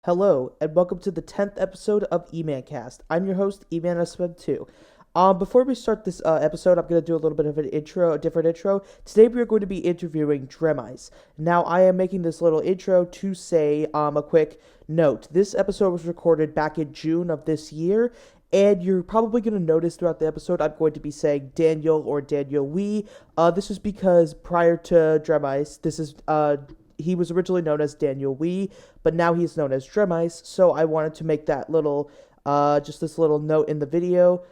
Hello, and welcome to the 10th episode of EmanCast. I'm your host, EmanCast. Before we start this episode, I'm going to do a little bit of a different intro. Today we are going to be interviewing DreamWii. Now, I am making this little intro to say a quick note. This episode was recorded back in June of this year, and you're probably going to notice throughout the episode I'm going to be saying Daniel or DanielWii. This is because prior to DreamWii, he was originally known as DanielWii, but now he's known as DreamWii, so I wanted to make that little, just this little note in the video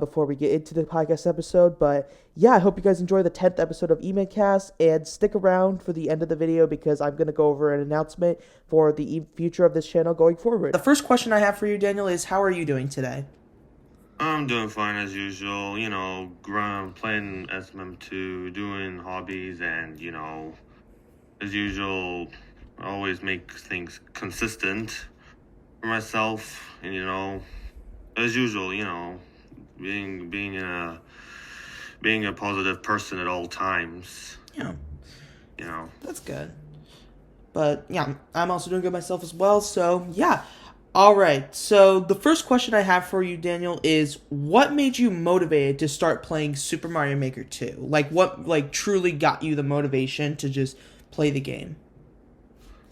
before we get into the podcast episode. But yeah, I hope you guys enjoy the 10th episode of EmanCast, and stick around for the end of the video because I'm going to go over an announcement for the future of this channel going forward. The first question I have for you, Daniel, is how are you doing today? I'm doing fine as usual, playing SM2, doing hobbies, and, as usual, I always make things consistent for myself, and, as usual, being a positive person at all times. Yeah. That's good. But, yeah, I'm also doing good myself as well, so, yeah. Alright, so the first question I have for you, Daniel, is what made you motivated to start playing Super Mario Maker 2? What truly got you the motivation to just play the game?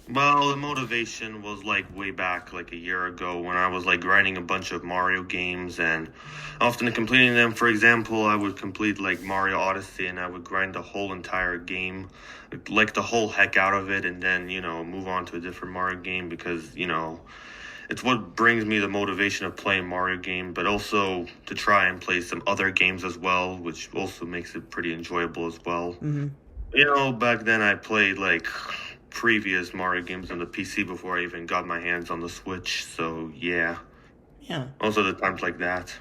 Well, the motivation was way back a year ago when I was grinding a bunch of Mario games and often completing them. For example, I would complete Mario Odyssey and I would grind the whole entire game, the whole heck out of it, and then move on to a different Mario game because it's what brings me the motivation of playing Mario game, but also to try and play some other games as well, which also makes it pretty enjoyable as well. Mm-hmm. Back then I played previous Mario games on the PC before I even got my hands on the Switch, so yeah. Yeah. Also the times like that.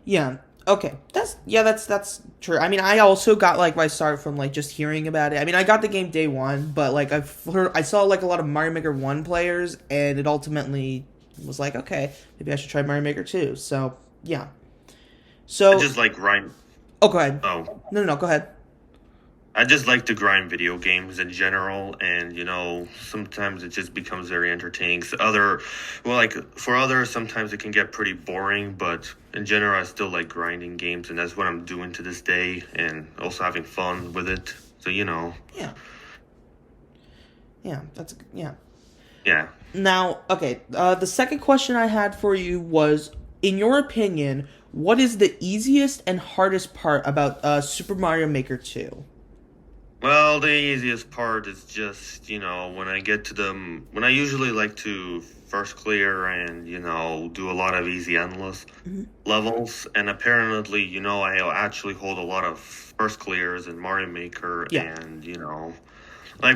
Yeah. Okay. That's true. I mean, I also got my start from just hearing about it. I mean, I got the game day one, but I saw a lot of Mario Maker 1 players, and it ultimately was okay, maybe I should try Mario Maker 2. So, yeah. So I just grind. Oh, go ahead. Oh. No, go ahead. I just like to grind video games in general, and sometimes it just becomes very entertaining. For others, sometimes it can get pretty boring, but in general, I still like grinding games, and that's what I'm doing to this day, and also having fun with it. So Yeah. Yeah. Now, okay. The second question I had for you was, in your opinion, what is the easiest and hardest part about Super Mario Maker 2? Well, the easiest part is just, when I get to them, when I usually like to first clear and, do a lot of easy endless levels. And apparently, I actually hold a lot of first clears in Mario Maker and,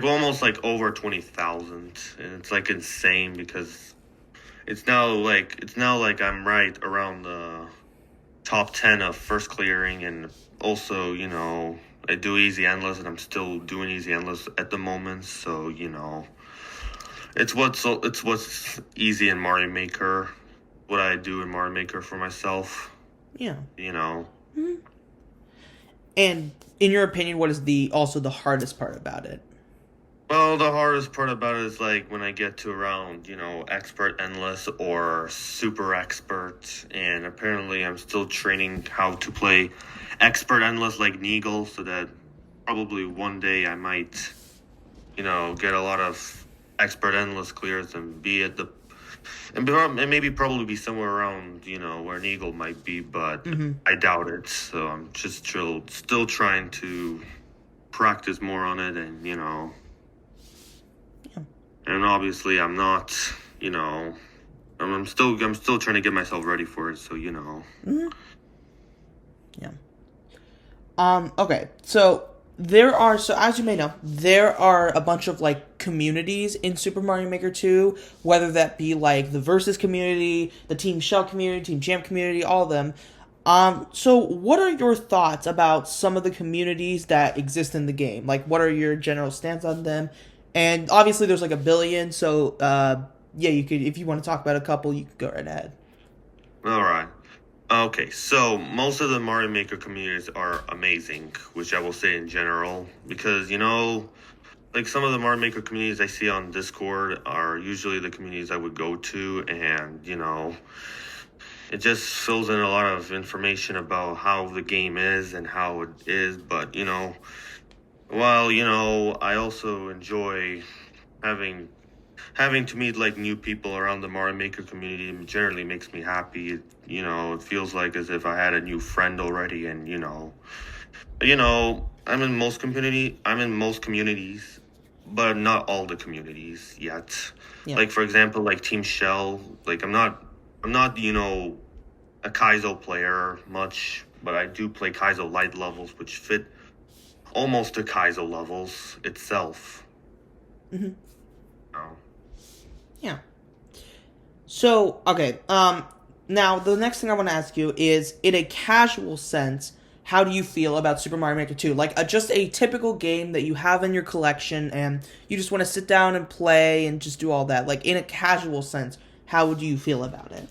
almost over 20,000. And it's insane because it's now I'm right around the top 10 of first clearing, and also, I do easy endless, and I'm still doing easy endless at the moment. So it's what's easy in Mario Maker. What I do in Mario Maker for myself. Yeah. Mm-hmm. And in your opinion, what is also the hardest part about it? Well, the hardest part about it is when I get to around expert endless or super expert, and apparently I'm still training how to play expert endless like Neagle, so that probably one day I might get a lot of expert endless clears and be at and maybe probably be somewhere around where Neagle might be, but I doubt it. So I'm just still trying to practice more on it, and and obviously I'm not I'm still trying to get myself ready for it, so Yeah. Okay, so as you may know, there are a bunch of communities in Super Mario Maker 2, whether that be the Versus community, the Team Shell community, Team Jam community, all of them. So what are your thoughts about some of the communities that exist in the game? What are your general stance on them? And obviously there's a billion, so you could, if you want to talk about a couple, you could go right ahead. All right. Okay, so most of the Mario Maker communities are amazing, which I will say in general, because, like some of the Mario Maker communities I see on Discord are usually the communities I would go to, and, it just fills in a lot of information about how the game is and how it is, but, while, I also enjoy having to meet like new people around the Mario Maker community generally makes me happy. It feels like as if I had a new friend already, and I'm in most communities, but not all the communities yet. Yeah. Like for example, like Team Shell, like I'm not a Kaizo player much, but I do play Kaizo light levels, which fit almost to Kaizo levels itself. Mm-hmm. Oh. Yeah. So, okay, now the next thing I want to ask you is, in a casual sense, how do you feel about Super Mario Maker 2? Like, just a typical game that you have in your collection, and you just want to sit down and play and just do all that. Like, in a casual sense, how would you feel about it?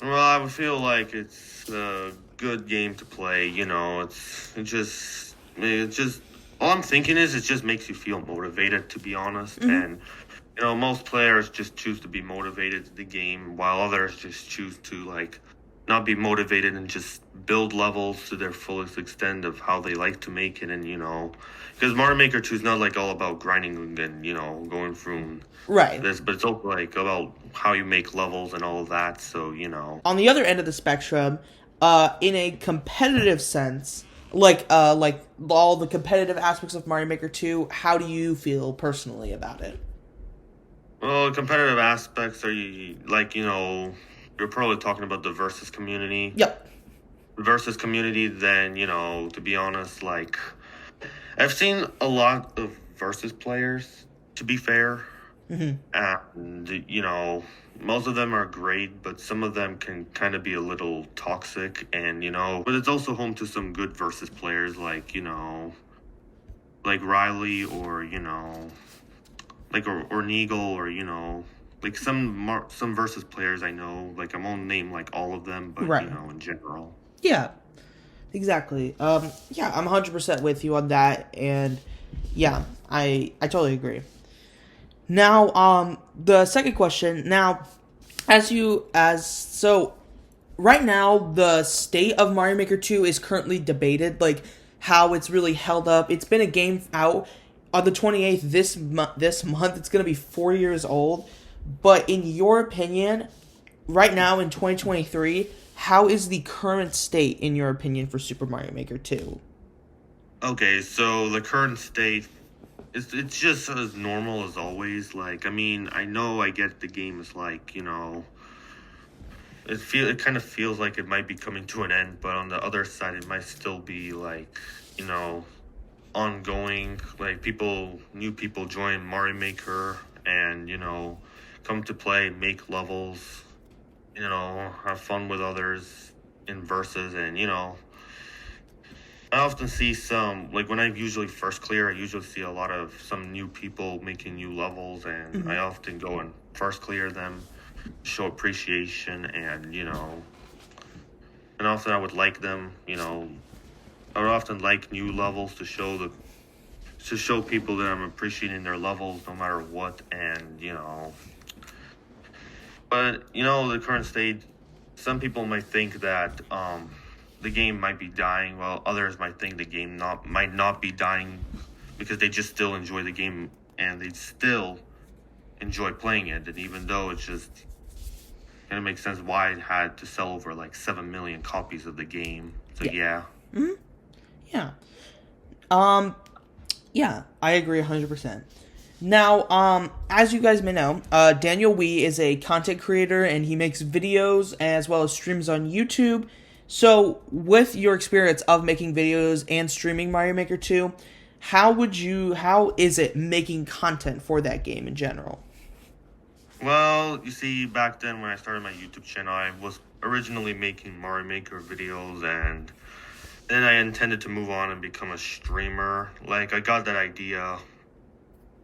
Well, I would feel like it's a good game to play, it just all I'm thinking is it just makes you feel motivated, to be honest, and most players just choose to be motivated to the game, while others just choose to, like, not be motivated and just build levels to their fullest extent of how they like to make it. And, because Mario Maker 2 is not, like, all about grinding and, going through this, but it's also, like, about how you make levels and all of that, so, On the other end of the spectrum, in a competitive sense, like all the competitive aspects of Mario Maker 2, how do you feel personally about it? Well, competitive aspects are, like, you're probably talking about the versus community. Yep. Versus community, then, to be honest, like, I've seen a lot of versus players, to be fair. And, most of them are great, but some of them can kind of be a little toxic, and, but it's also home to some good versus players, like, like Riley, or, like, or Neagle, or, like some versus players I know, like I won't name like all of them, but in general. Yeah, exactly. Yeah, I'm 100% with you on that, and yeah, I totally agree. Now, the second question. Now, so right now the state of Mario Maker 2 is currently debated, like how it's really held up. It's been a game out on the 28th this month. It's going to be 4 years old. But in your opinion, right now in 2023, how is the current state, in your opinion, for Super Mario Maker 2? Okay, so the current state, it's just as normal as always. Like, I mean, I know I get the game is like, it kind of feels like it might be coming to an end, but on the other side, it might still be like, ongoing. Like new people join Mario Maker, and come to play, make levels, have fun with others in versus, and I often see some, like when I usually first clear, I usually see a lot of some new people making new levels, and I often go and first clear them, show appreciation, and and often I would like them, I would often like new levels to show people that I'm appreciating their levels no matter what, and but the current state, some people might think that the game might be dying, while others might think the game might not be dying, because they just still enjoy the game and they still enjoy playing it. And even though it's just kind of makes sense why it had to sell over like 7 million copies of the game. So yeah. Yeah. Yeah, I agree 100%. Now, as you guys may know, DanielWii is a content creator, and he makes videos as well as streams on YouTube. So, with your experience of making videos and streaming Mario Maker 2, how is it making content for that game in general? Well, you see, back then when I started my YouTube channel, I was originally making Mario Maker videos, and then I intended to move on and become a streamer. Like, I got that idea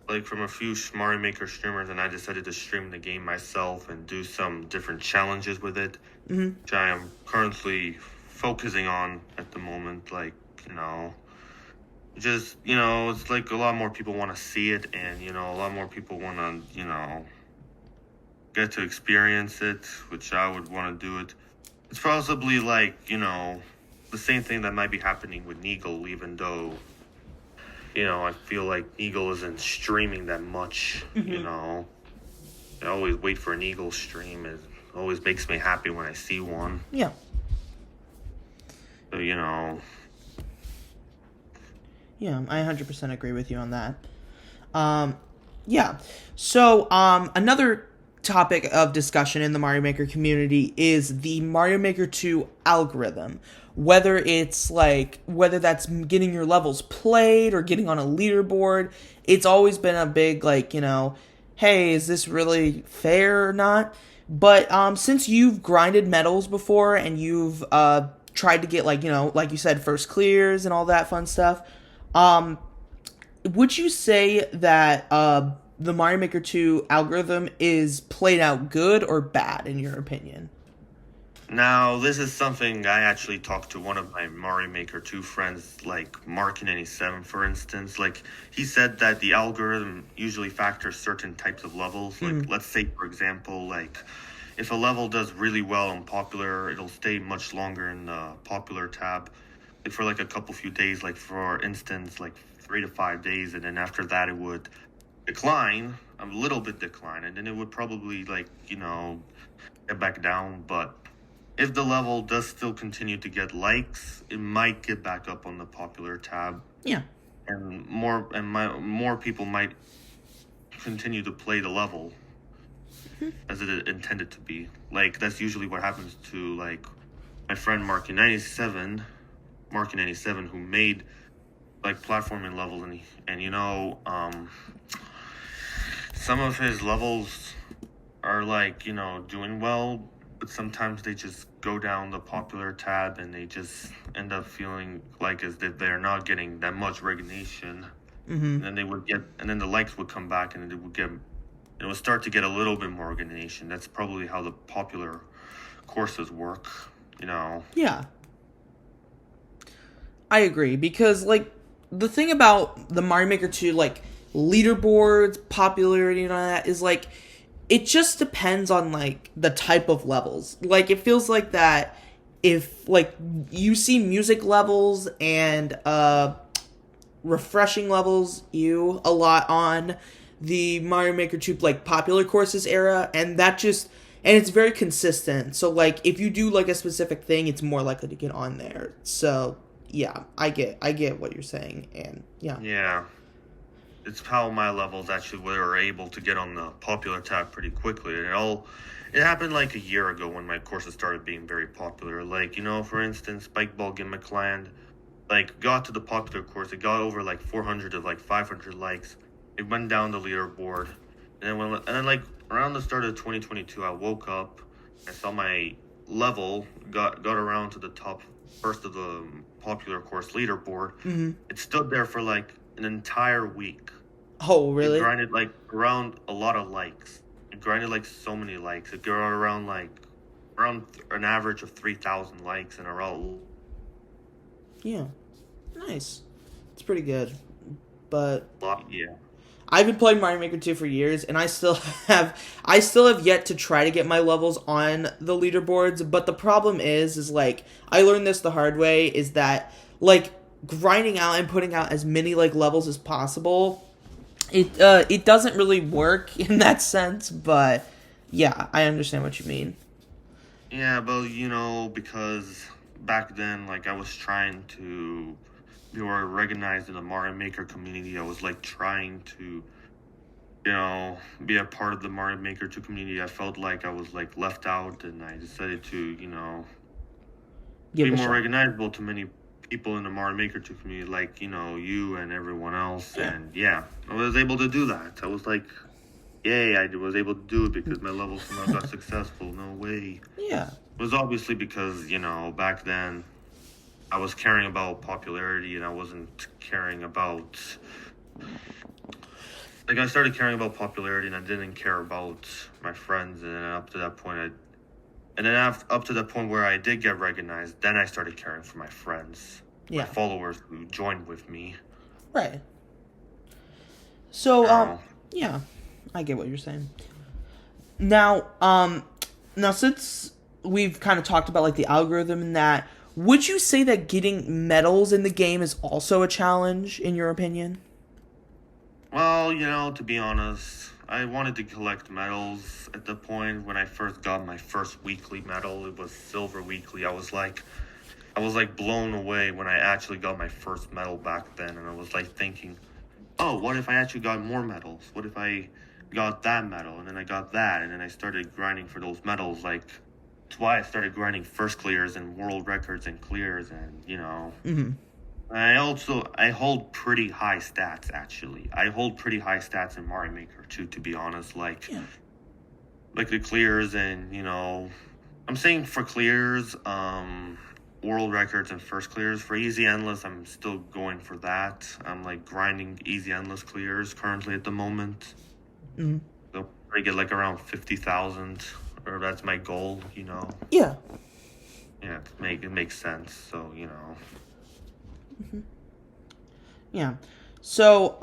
like from a few Mario Maker streamers, and I decided to stream the game myself and do some different challenges with it, which I am currently focusing on at the moment. Like, just, it's like a lot more people want to see it, and, a lot more people want to, get to experience it, which I would want to do it. It's possibly like, the same thing that might be happening with Neagle, even though, I feel like Neagle isn't streaming that much, I always wait for an Eagle stream. It always makes me happy when I see one. Yeah. So, Yeah, I 100% agree with you on that. Yeah. So, another topic of discussion in the Mario Maker community is the Mario Maker 2 algorithm. Whether that's getting your levels played or getting on a leaderboard, it's always been a big, hey, is this really fair or not? But since you've grinded medals before and you've tried to get, like you said, first clears and all that fun stuff, would you say that the Mario Maker 2 algorithm is played out good or bad, in your opinion? Now, this is something I actually talked to one of my Mario Maker 2 friends, like Mark97, for instance. Like, he said that the algorithm usually factors certain types of levels. Like, let's say, for example, like, if a level does really well in popular, it'll stay much longer in the popular tab. Like, for, like, a few days, like, for instance, like, 3 to 5 days, and then after that it would decline, a little bit decline, and then it would probably, like, get back down. But if the level does still continue to get likes, it might get back up on the popular tab. Yeah. And more people might continue to play the level as it intended to be. Like, that's usually what happens to, like, my friend Marky97, who made, like, platforming levels, and some of his levels are, like, doing well, but sometimes they just go down the popular tab and they just end up feeling like as if they're not getting that much recognition. And then the likes would come back, and it would start to get a little bit more recognition. That's probably how the popular courses work, Yeah. I agree, because, like, the thing about the Mario Maker 2, like, leaderboards, popularity, and all that is, like, it just depends on, like, the type of levels. Like, it feels like that if, like, you see music levels and refreshing levels a lot on the Mario Maker 2, like, popular courses era, and it's very consistent. So, like, if you do, like, a specific thing, it's more likely to get on there. So, yeah, I get what you're saying, and yeah. Yeah. It's how my levels actually were able to get on the popular tab pretty quickly. It happened like a year ago when my courses started being very popular. Like, for instance, Spike Ball Gimmick Land, like, got to the popular course. It got over like 400 to like 500 likes. It went down the leaderboard. And then like around the start of 2022, I woke up, I saw my level got around to the top first of the popular course leaderboard. It stood there for like an entire week. Oh, really? It grinded like around a lot of likes. It grinded like so many likes. It got around an average of 3,000 likes in a row. Yeah. Nice. It's pretty good. But Yeah. I've been playing Mario Maker 2 for years, and I still have yet to try to get my levels on the leaderboards, but the problem is like, I learned this the hard way, is that, like, grinding out and putting out as many, like, levels as possible, it doesn't really work in that sense, but yeah, I understand what you mean. Yeah, but, because back then, like, I was trying to be more recognized in the Mario Maker community. I was, like, trying to, be a part of the Mario Maker 2 community. I felt like I was, like, left out, and I decided to, be more recognizable to many people in the Mario Maker 2 community, like, you and everyone else. Yeah. And yeah, I was able to do that. I was like, yay, I was able to do it because my level somehow got successful. No way. Yeah. It was obviously because, back then I was caring about popularity, and I wasn't caring about, like I started caring about popularity, and I didn't care about my friends. And then up to that point, up to the point where I did get recognized, then I started caring for my friends, my followers who joined with me. Right. So, yeah, I get what you're saying. Now, since we've kind of talked about, like, the algorithm and that, would you say that getting medals in the game is also a challenge, in your opinion? Well, to be honest, I wanted to collect medals at the point when I first got my first weekly medal. It was Silver Weekly. I was like blown away when I actually got my first medal back then, and I was like thinking, oh, what if I actually got more medals? What if I got that medal, and then I got that, and then I started grinding for those medals. Like, that's why I started grinding first clears and world records and clears, and Mm-hmm. I hold pretty high stats, actually. I hold pretty high stats in Mario Maker too, to be honest. Like the clears, and I'm saying for clears, world records and first clears. For easy endless, I'm still going for that. I'm like grinding easy endless clears currently at the moment. Mm-hmm. So I get like around 50,000, or that's my goal. Yeah. Yeah, it makes sense. So Mm-hmm. Yeah. So,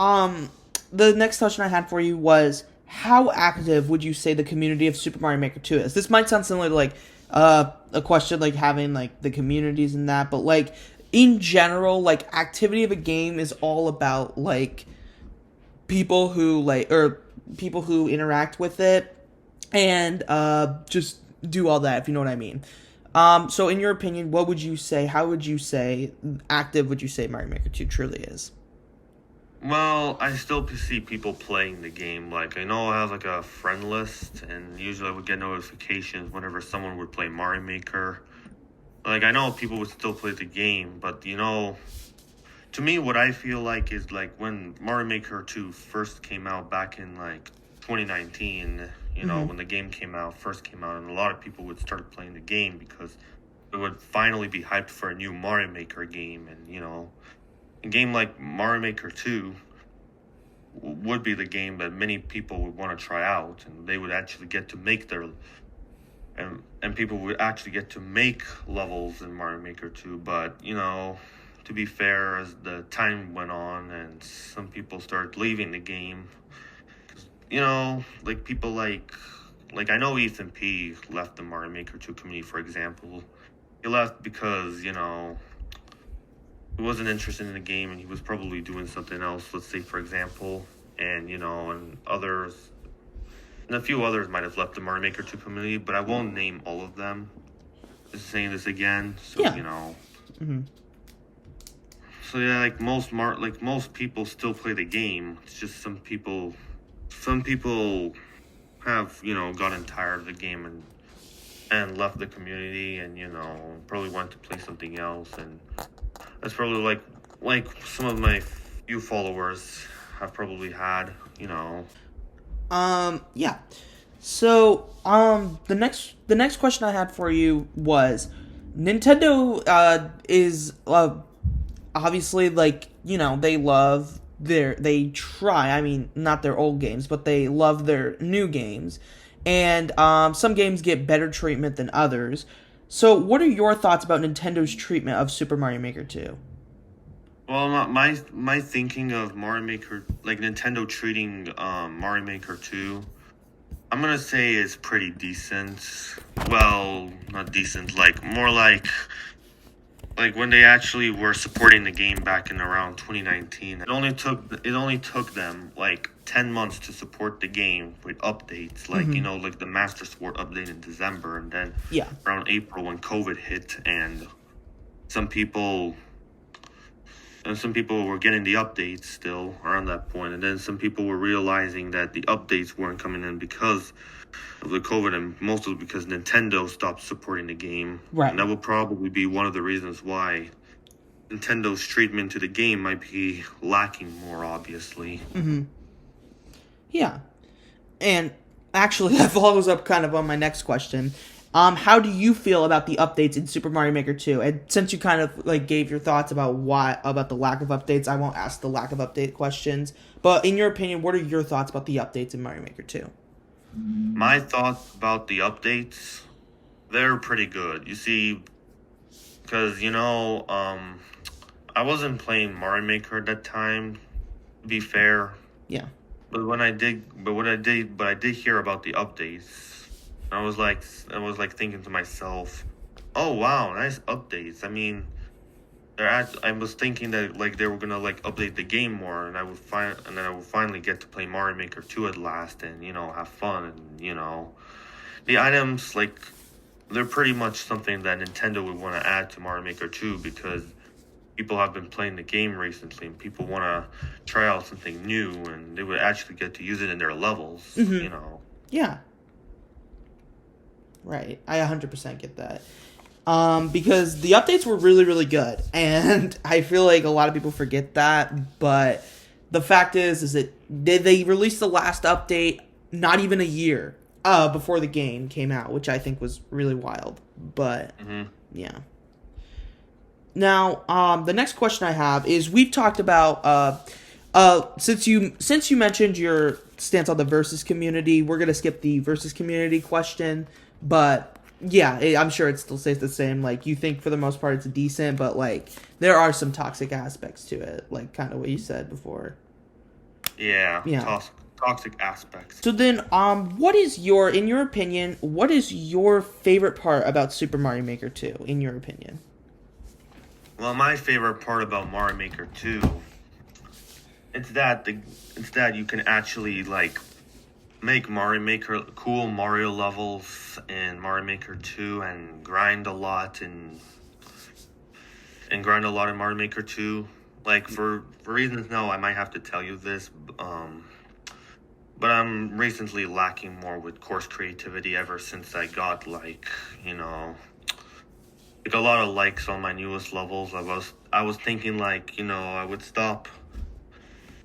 the next question I had for you was, how active would you say the community of Super Mario Maker 2 is? This might sound similar to, like, a question, like, having, like, the communities and that, but, like, in general, like, activity of a game is all about, like, people who interact with it, and, just do all that, if you know what I mean. So in your opinion, how would you say active would you say Mario Maker 2 truly is? Well, I still see people playing the game. Like, I know I have like a friend list, and usually I would get notifications whenever someone would play Mario Maker. Like, I know people would still play the game, but to me, what I feel like is like when Mario Maker 2 first came out back in like 2019, when the game first came out, and a lot of people would start playing the game because it would finally be hyped for a new Mario Maker game. And, a game like Mario Maker 2 would be the game that many people would want to try out, and they would actually get to make and people would actually get to make levels in Mario Maker 2. But, to be fair, as the time went on and some people started leaving the game, like people like I know Ethan P left the Mario Maker 2 community, for example. He left because, he wasn't interested in the game, and he was probably doing something else, let's say, for example. And, and a few others might have left the Mario Maker 2 community, but I won't name all of them. Just saying this again, so, Mm-hmm. So, yeah, like most people still play the game. It's just some people have, gotten tired of the game and left the community, and, probably went to play something else. And that's probably like some of my few followers have probably had, Yeah. So, the next question I had for you was, Nintendo, is, obviously, like, they try, I mean, not their old games, but they love their new games, and, some games get better treatment than others. So, what are your thoughts about Nintendo's treatment of Super Mario Maker 2? Well, my thinking of Mario Maker, like Nintendo treating Mario Maker 2, I'm gonna say is pretty decent. Well, not decent, like more like when they actually were supporting the game back in around 2019. It only took them like 10 months to support the game with updates, like like the Master Sword update in December, and then around April when COVID hit, and some people were getting the updates still around that point, and then some people were realizing that the updates weren't coming in because of the COVID, and mostly because Nintendo stopped supporting the game. Right. And that will probably be one of the reasons why Nintendo's treatment to the game might be lacking more, obviously. Mm-hmm. Yeah. And actually, that follows up kind of on my next question. How do you feel about the updates in Super Mario Maker 2? And since you kind of like gave your thoughts about about the lack of updates, I won't ask the lack of update questions. But in your opinion, what are your thoughts about the updates in Mario Maker 2? My thoughts about the updates, they're pretty good. You see, because I wasn't playing Mario Maker at that time. To be fair, Yeah. but I did hear about the updates. I was like thinking to myself, "Oh wow, nice updates." I mean, I was thinking that like they were gonna like update the game more, and then I would finally get to play Mario Maker 2 at last, and have fun, and the items like they're pretty much something that Nintendo would want to add to Mario Maker 2 because people have been playing the game recently, and people want to try out something new, and they would actually get to use it in their levels. Yeah. Right. I 100% get that. Because the updates were really, really good. And I feel like a lot of people forget that. But the fact is that they released the last update not even a year before the game came out, which I think was really wild. But, yeah. Now, the next question I have is we've talked about... since you mentioned your stance on the versus community, we're gonna skip the versus community question, but yeah, I'm sure it still stays the same. Like, you think for the most part it's decent, but like there are some toxic aspects to it, like kind of what you said before. Yeah. Toxic aspects. So then, in your opinion, what is your favorite part about Super Mario Maker 2? In your opinion? Well, my favorite part about Mario Maker 2. It's that you can actually like make Mario Maker cool Mario levels in Mario Maker 2 and grind a lot in Mario Maker 2. Like for reasons I might have to tell you this, but I'm recently lacking more with course creativity ever since I got like a lot of likes on my newest levels. I was thinking like I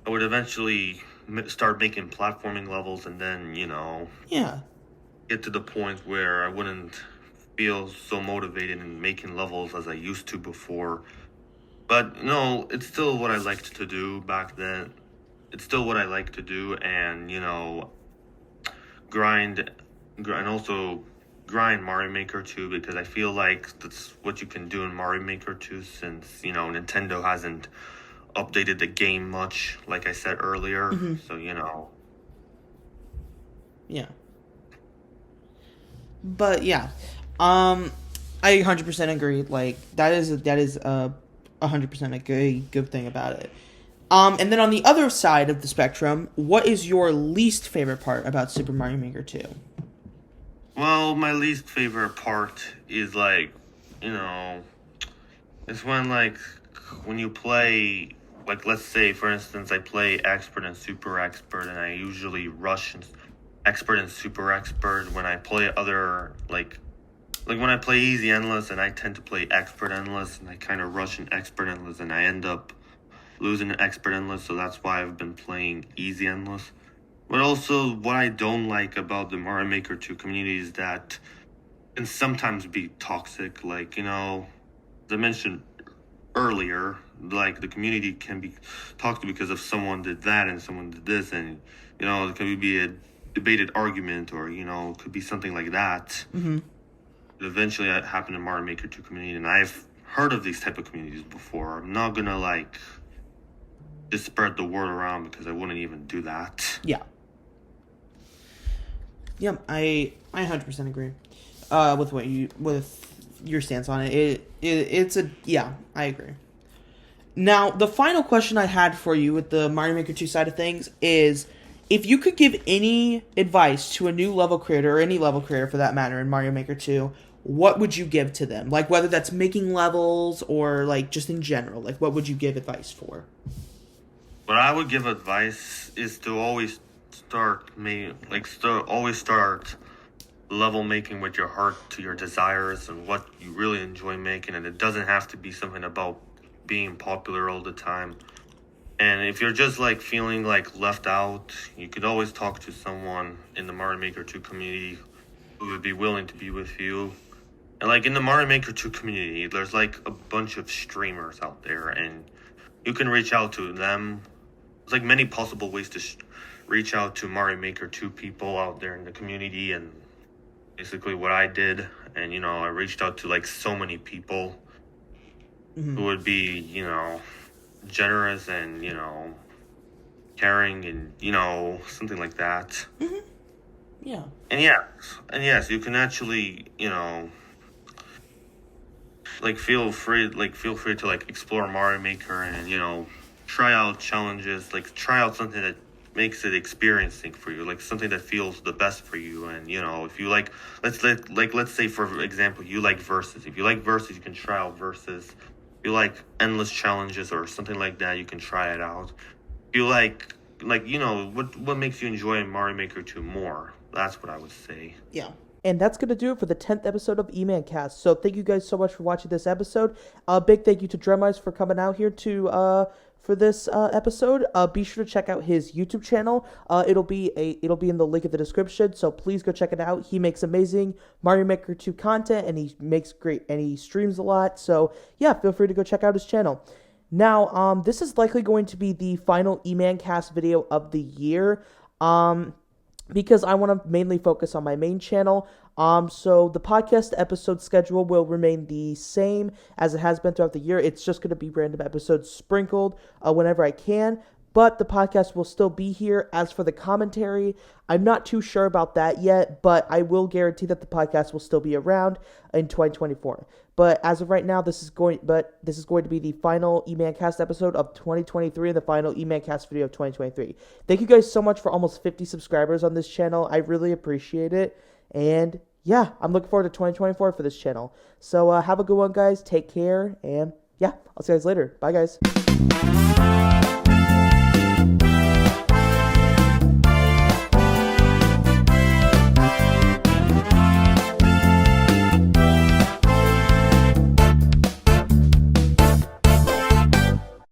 would eventually start making platforming levels and then, get to the point where I wouldn't feel so motivated in making levels as I used to before. But, it's still what I liked to do back then. It's still what I like to do and, grind Mario Maker 2 because I feel like that's what you can do in Mario Maker 2 since, Nintendo hasn't updated the game much, like I said earlier. So yeah, but yeah, I 100% agree. Like that is 100% a good thing about it. And then on the other side of the spectrum, what is your least favorite part about Super Mario Maker 2? Well, my least favorite part is like it's when you play. Like, let's say, for instance, I play Expert and Super Expert, and I usually rush Expert and Super Expert when I play other, like when I play Easy Endless, and I tend to play Expert Endless, and I kind of rush in Expert Endless, and I end up losing an Expert Endless, so that's why I've been playing Easy Endless. But also, what I don't like about the Mario Maker 2 community is that it can sometimes be toxic, like, as I mentioned earlier, like the community can be toxic because if someone did that and someone did this, and it could be a debated argument, or it could be something like that. Eventually that happened in Mario Maker 2 community, and I've heard of these type of communities before. I'm not gonna like just spread the word around because I wouldn't even do that. Yeah, I 100% agree with your stance on it. I agree. Now, the final question I had for you with the Mario Maker 2 side of things is, if you could give any advice to a new level creator, or any level creator for that matter, in Mario Maker 2, what would you give to them? Like, whether that's making levels or, like, just in general. Like, what would you give advice for? What I would give advice is to always start level making with your heart to your desires and what you really enjoy making, and it doesn't have to be something about being popular all the time. And if you're just like feeling like left out, you could always talk to someone in the Mario Maker 2 community who would be willing to be with you. And like in the Mario Maker 2 community, there's like a bunch of streamers out there, and you can reach out to them. There's like many possible ways to reach out to Mario Maker 2 people out there in the community, and basically what I did. And, you know, I reached out to like so many people who would be, you know, generous and, you know, caring and, you know, something like that. Yeah. And yes, you can actually, you know, like feel free to like explore Mario Maker and, you know, try out challenges, like try out something that makes it experiencing for you, like something that feels the best for you. And, you know, if you like, let's say for example, you like versus. If you like versus, you can try out versus. If you like endless challenges or something like that, you can try it out. If you like you know, what makes you enjoy Mario Maker 2 more? That's what I would say. Yeah. And that's going to do it for the 10th episode of EmanCast. So thank you guys so much for watching this episode. A big thank you to DremEyes for coming out here to for this episode. Be sure to check out his YouTube channel. It'll be in the link in the description. So please go check it out. He makes amazing Mario Maker 2 content, and he makes great, and he streams a lot. So yeah, feel free to go check out his channel. Now, this is likely going to be the final EmanCast video of the year. Because I want to mainly focus on my main channel. So the podcast episode schedule will remain the same as it has been throughout the year. It's just going to be random episodes sprinkled whenever I can. But the podcast will still be here. As for the commentary, I'm not too sure about that yet, but I will guarantee that the podcast will still be around in 2024. But as of right now, this is going to be the final EmanCast episode of 2023 and the final EmanCast video of 2023. Thank you guys so much for almost 50 subscribers on this channel. I really appreciate it. And yeah, I'm looking forward to 2024 for this channel. So have a good one, guys. Take care. And yeah, I'll see you guys later. Bye, guys.